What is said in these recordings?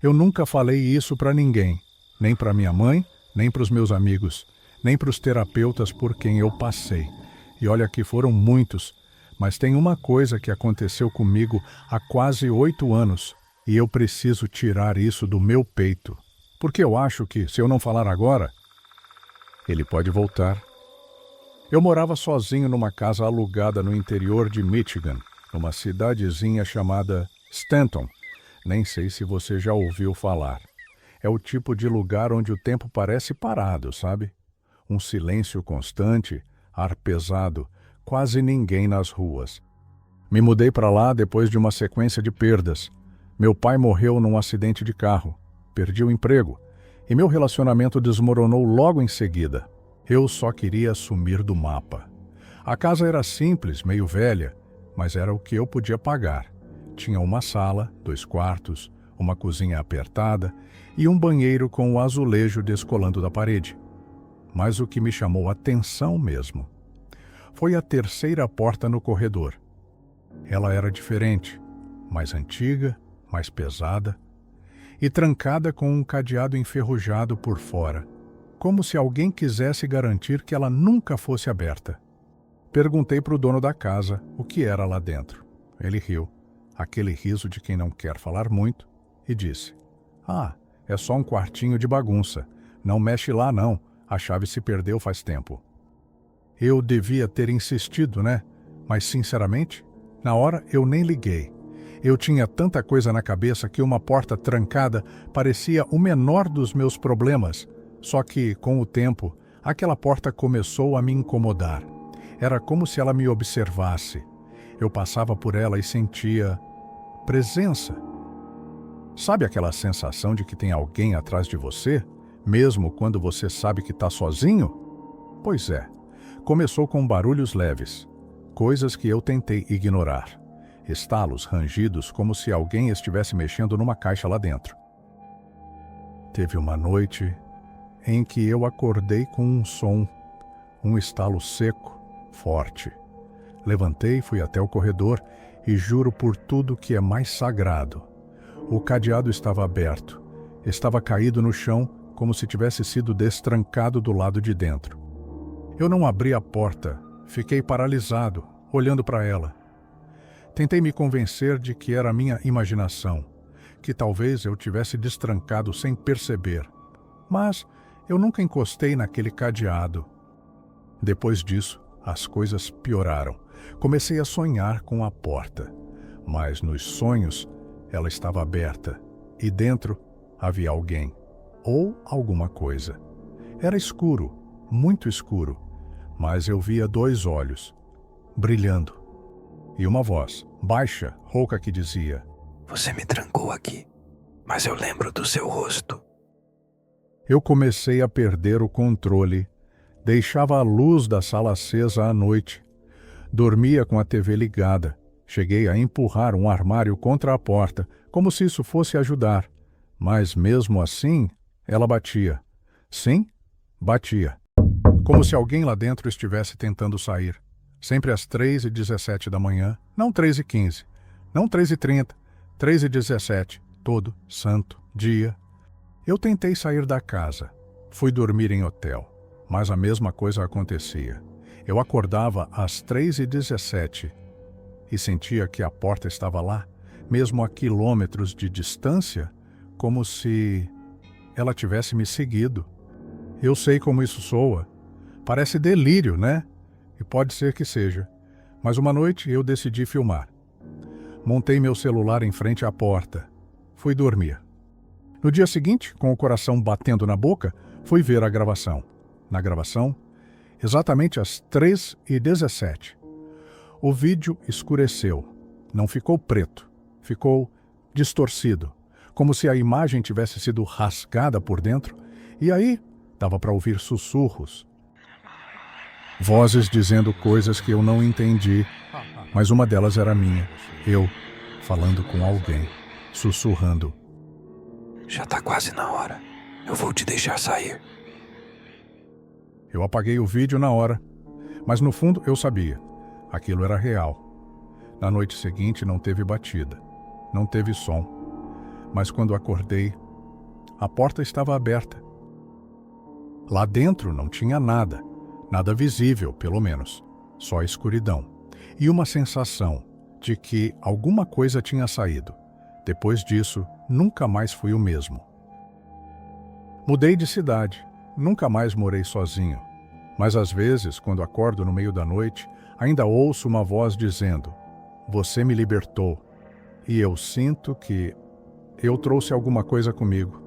Eu nunca falei isso para ninguém, nem para minha mãe, nem para os meus amigos, nem para os terapeutas por quem eu passei. E olha que foram muitos, mas tem uma coisa que aconteceu comigo há quase 8 anos e eu preciso tirar isso do meu peito. Porque eu acho que, se eu não falar agora, ele pode voltar. Eu morava sozinho numa casa alugada no interior de Michigan, numa cidadezinha chamada Stanton. Nem sei se você já ouviu falar. É o tipo de lugar onde o tempo parece parado, sabe? Um silêncio constante, ar pesado, quase ninguém nas ruas. Me mudei para lá depois de uma sequência de perdas. Meu pai morreu num acidente de carro, perdi o emprego e meu relacionamento desmoronou logo em seguida. Eu só queria sumir do mapa. A casa era simples, meio velha, mas era o que eu podia pagar. Tinha uma sala, 2 quartos, uma cozinha apertada e um banheiro com o azulejo descolando da parede. Mas o que me chamou a atenção mesmo foi a terceira porta no corredor. Ela era diferente, mais antiga, mais pesada e trancada com um cadeado enferrujado por fora, como se alguém quisesse garantir que ela nunca fosse aberta. Perguntei para o dono da casa o que era lá dentro. Ele riu, aquele riso de quem não quer falar muito, e disse: "Ah, é só um quartinho de bagunça. Não mexe lá não, a chave se perdeu faz tempo." Eu devia ter insistido, né? Mas, sinceramente, na hora eu nem liguei. Eu tinha tanta coisa na cabeça que uma porta trancada parecia o menor dos meus problemas. Só que, com o tempo, aquela porta começou a me incomodar. Era como se ela me observasse. Eu passava por ela e sentia presença. Sabe aquela sensação de que tem alguém atrás de você, mesmo quando você sabe que está sozinho? Pois é, começou com barulhos leves, coisas que eu tentei ignorar. Estalos, rangidos, como se alguém estivesse mexendo numa caixa lá dentro. Teve uma noite em que eu acordei com um som, um estalo seco, forte. Levantei, fui até o corredor e juro por tudo que é mais sagrado. O cadeado estava aberto. Estava caído no chão, como se tivesse sido destrancado do lado de dentro. Eu não abri a porta. Fiquei paralisado, olhando para ela. Tentei me convencer de que era minha imaginação, que talvez eu tivesse destrancado sem perceber. Mas eu nunca encostei naquele cadeado. Depois disso, as coisas pioraram. Comecei a sonhar com a porta, mas nos sonhos ela estava aberta e dentro havia alguém ou alguma coisa. Era escuro, muito escuro, mas eu via 2 olhos, brilhando, e uma voz, baixa, rouca, que dizia: "Você me trancou aqui, mas eu lembro do seu rosto." Eu comecei a perder o controle. Deixava a luz da sala acesa à noite. Dormia com a TV ligada. Cheguei a empurrar um armário contra a porta, como se isso fosse ajudar. Mas mesmo assim, ela batia. Sim, batia. Como se alguém lá dentro estivesse tentando sair. Sempre às 3h17 da manhã, não 3h15, não 3h30, 3h17, todo santo dia. Eu tentei sair da casa. Fui dormir em hotel, mas a mesma coisa acontecia. Eu acordava às 3h17 e sentia que a porta estava lá, mesmo a quilômetros de distância, como se ela tivesse me seguido. Eu sei como isso soa. Parece delírio, né? E pode ser que seja. Mas uma noite eu decidi filmar. Montei meu celular em frente à porta. Fui dormir. No dia seguinte, com o coração batendo na boca, fui ver a gravação. Na gravação, exatamente às 3h17. O vídeo escureceu. Não ficou preto. Ficou distorcido. Como se a imagem tivesse sido rasgada por dentro. E aí, dava para ouvir sussurros. Vozes dizendo coisas que eu não entendi. Mas uma delas era minha. Eu, falando com alguém. Sussurrando. "Já tá quase na hora. Eu vou te deixar sair." Eu apaguei o vídeo na hora, mas no fundo eu sabia. Aquilo era real. Na noite seguinte não teve batida, não teve som. mas quando acordei, a porta estava aberta. Lá dentro não tinha nada, nada visível, pelo menos, só escuridão e uma sensação de que alguma coisa tinha saído. Depois disso, nunca mais fui o mesmo. Mudei de cidade, nunca mais morei sozinho, mas às vezes, quando acordo no meio da noite, ainda ouço uma voz dizendo: "Você me libertou", e eu sinto que eu trouxe alguma coisa comigo.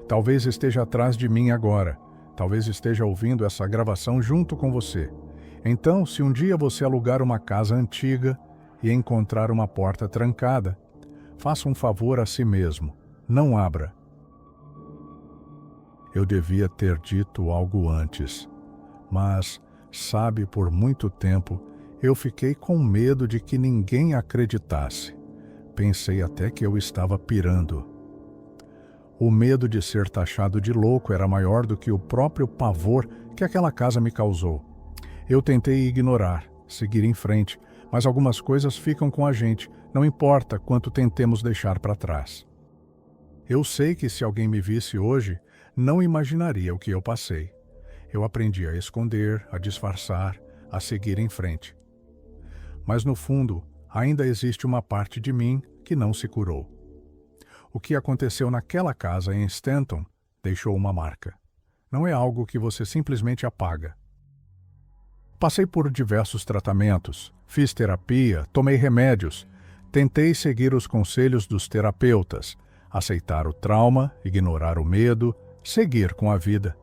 Talvez esteja atrás de mim agora, talvez esteja ouvindo essa gravação junto com você. Então, se um dia você alugar uma casa antiga e encontrar uma porta trancada, faça um favor a si mesmo, não abra. Eu devia ter dito algo antes, mas, sabe, por muito tempo eu fiquei com medo de que ninguém acreditasse. Pensei até que eu estava pirando. O medo de ser taxado de louco era maior do que o próprio pavor que aquela casa me causou. Eu tentei ignorar, seguir em frente, mas algumas coisas ficam com a gente, não importa quanto tentemos deixar para trás. Eu sei que se alguém me visse hoje, não imaginaria o que eu passei. Eu aprendi a esconder, a disfarçar, a seguir em frente. Mas no fundo, ainda existe uma parte de mim que não se curou. O que aconteceu naquela casa em Stanton deixou uma marca. Não é algo que você simplesmente apaga. Passei por diversos tratamentos, fiz terapia, tomei remédios, tentei seguir os conselhos dos terapeutas, aceitar o trauma, ignorar o medo, seguir com a vida.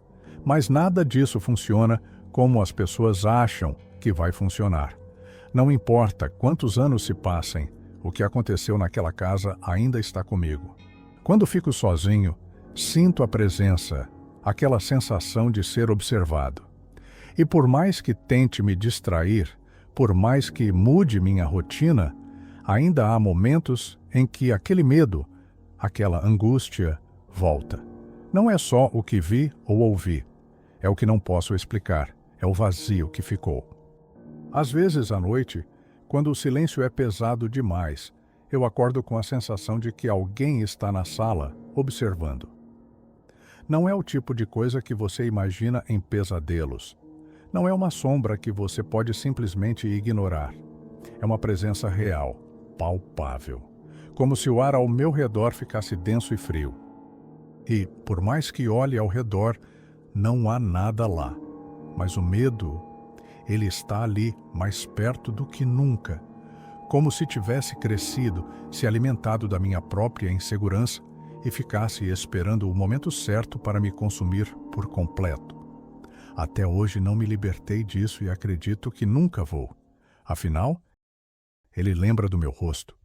Mas nada disso funciona como as pessoas acham que vai funcionar. Não importa quantos anos se passem, o que aconteceu naquela casa ainda está comigo. Quando fico sozinho, sinto a presença, aquela sensação de ser observado. E por mais que tente me distrair, por mais que mude minha rotina, ainda há momentos em que aquele medo, aquela angústia, volta. Não é só o que vi ou ouvi, é o que não posso explicar, é o vazio que ficou. Às vezes à noite, quando o silêncio é pesado demais, eu acordo com a sensação de que alguém está na sala observando. Não é o tipo de coisa que você imagina em pesadelos. Não é uma sombra que você pode simplesmente ignorar. É uma presença real, palpável. Como se o ar ao meu redor ficasse denso e frio. E, por mais que olhe ao redor, não há nada lá. Mas o medo, ele está ali, mais perto do que nunca. Como se tivesse crescido, se alimentado da minha própria insegurança e ficasse esperando o momento certo para me consumir por completo. Até hoje não me libertei disso e acredito que nunca vou. Afinal, ele lembra do meu rosto.